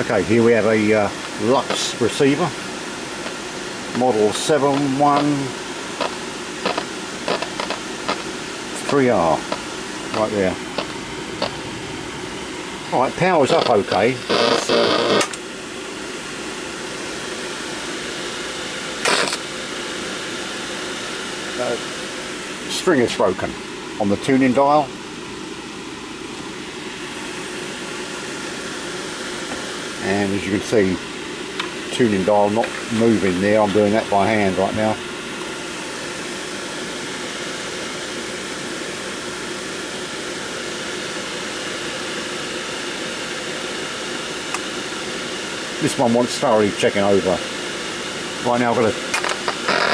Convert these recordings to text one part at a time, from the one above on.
Okay, here we have a Lux receiver, model 713R, right there. Alright, power's up okay. String is broken on the tuning dial. And as you can see, tuning dial not moving there. I'm doing that by hand right now. This one wants thoroughly checking over. Right now I've got a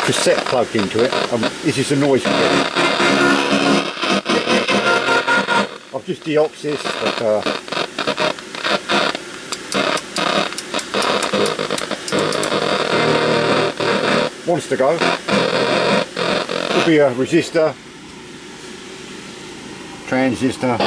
cassette plugged into it. This is the noise we get. I've just deoxed this, but wants to go. Could be a resistor, transistor.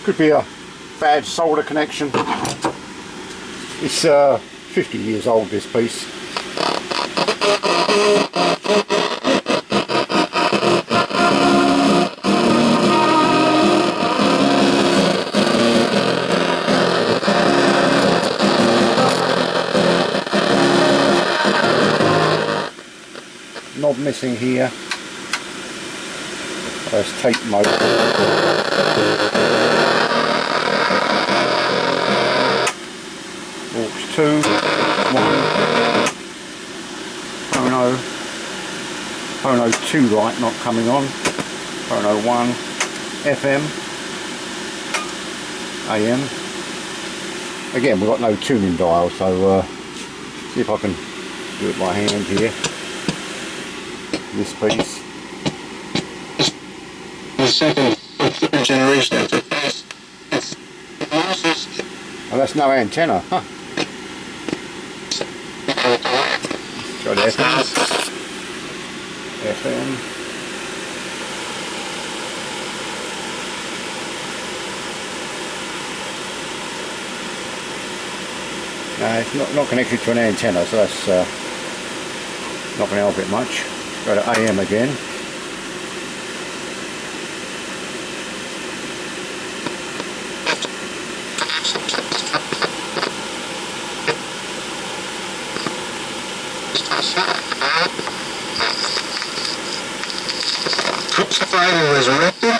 Could be a bad solder connection. It's 50 years old, this piece. Knob missing here. There's tape mode. Aux 2, 1, phono 2 light not coming on, phono 1, FM, AM. Again, we've got no tuning dial, so see if I can do it by hand here. This piece. The second or third generation of the base. Oh, that's no antenna, huh? Try the FM. No, it's not connected to an antenna, so that's not going to help it much. Go to AM again. Crucified and resurrected.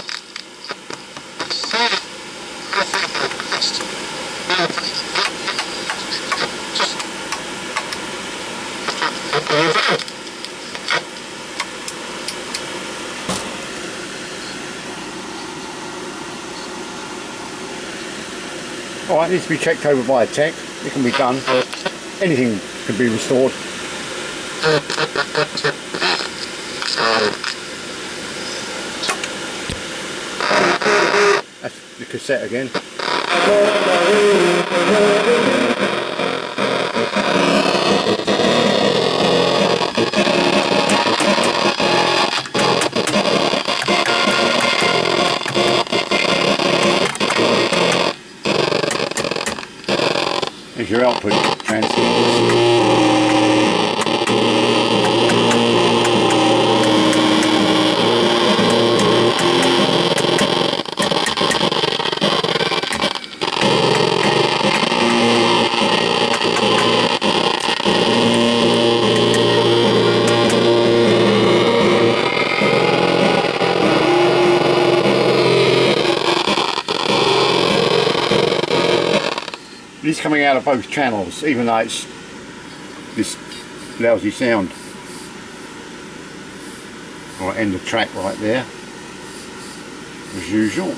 Alright, needs to be checked over by a tech. It can be done. Anything can be restored. That's the cassette again. There's your output transmitter. It is coming out of both channels, even though it's this lousy sound. Right, end of track right there, as usual.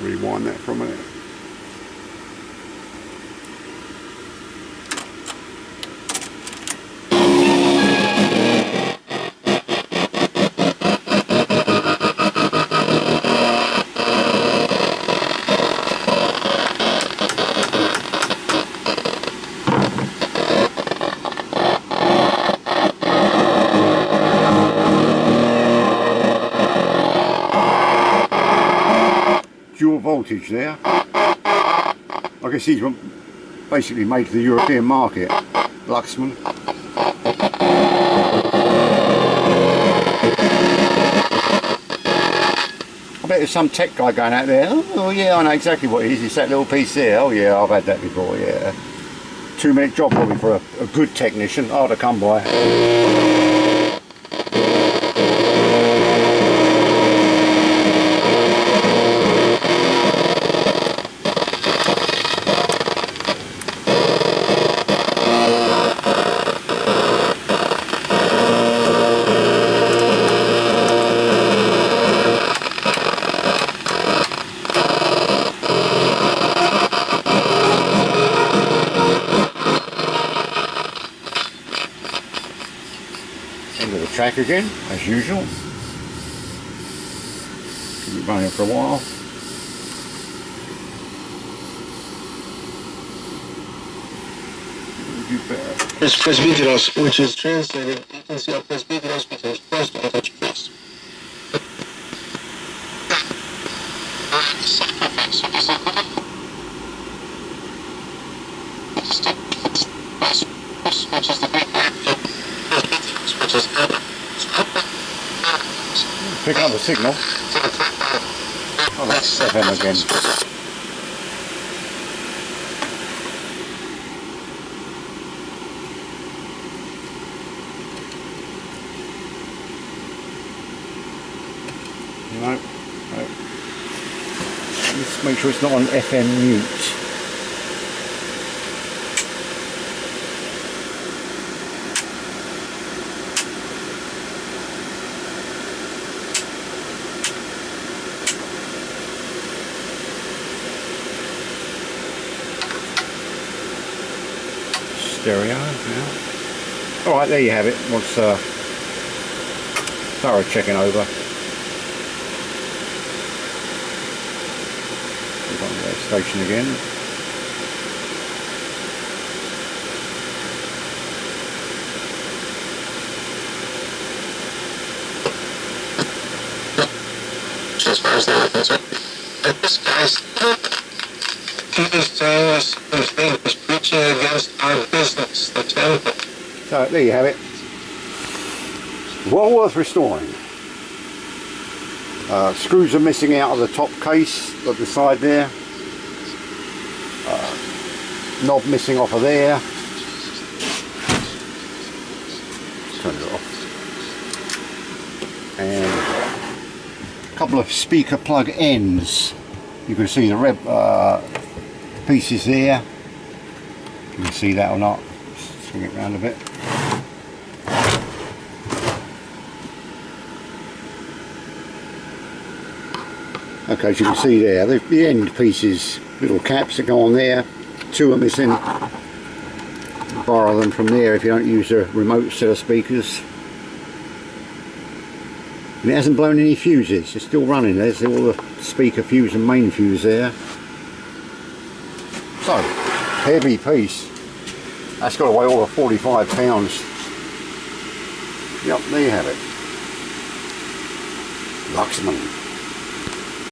rewind that for a minute. Dual voltage there. I guess these were basically made for the European market. Luxman. I bet there's some tech guy going out there, oh yeah, I know exactly what it is, it's that little piece there, oh yeah, I've had that before, yeah. 2-minute job probably for a good technician, hard to come by. End of the track again, as usual. Keep it running for a while. Do better. Press presbyteros, which is translated, you can see how presbyteros becomes pressed on touch press. Which is the Greek word which is Pick up the signal. Oh, that's FM again. No. Let's make sure it's not on FM mute. Stereo now. Alright, there you have it. Once thorough checking over. We're on the station again. as far as they're concerned. But this guy's he was telling us the thing was preaching against our business, the temple. So there you have it. Well worth restoring. Screws are missing out of the top case of the side there. Knob missing off of there. Turn it off. And a couple of speaker plug ends. You can see the red pieces there. You can see that or not. Swing it around a bit. Okay, as you can see there, the end pieces, little caps that go on there. Two are missing. Borrow them from there if you don't use a remote set of speakers. And it hasn't blown any fuses, it's still running. There's all the speaker fuse and main fuse there. So, heavy piece. That's got to weigh over 45 pounds. Yep, there you have it. Luxman.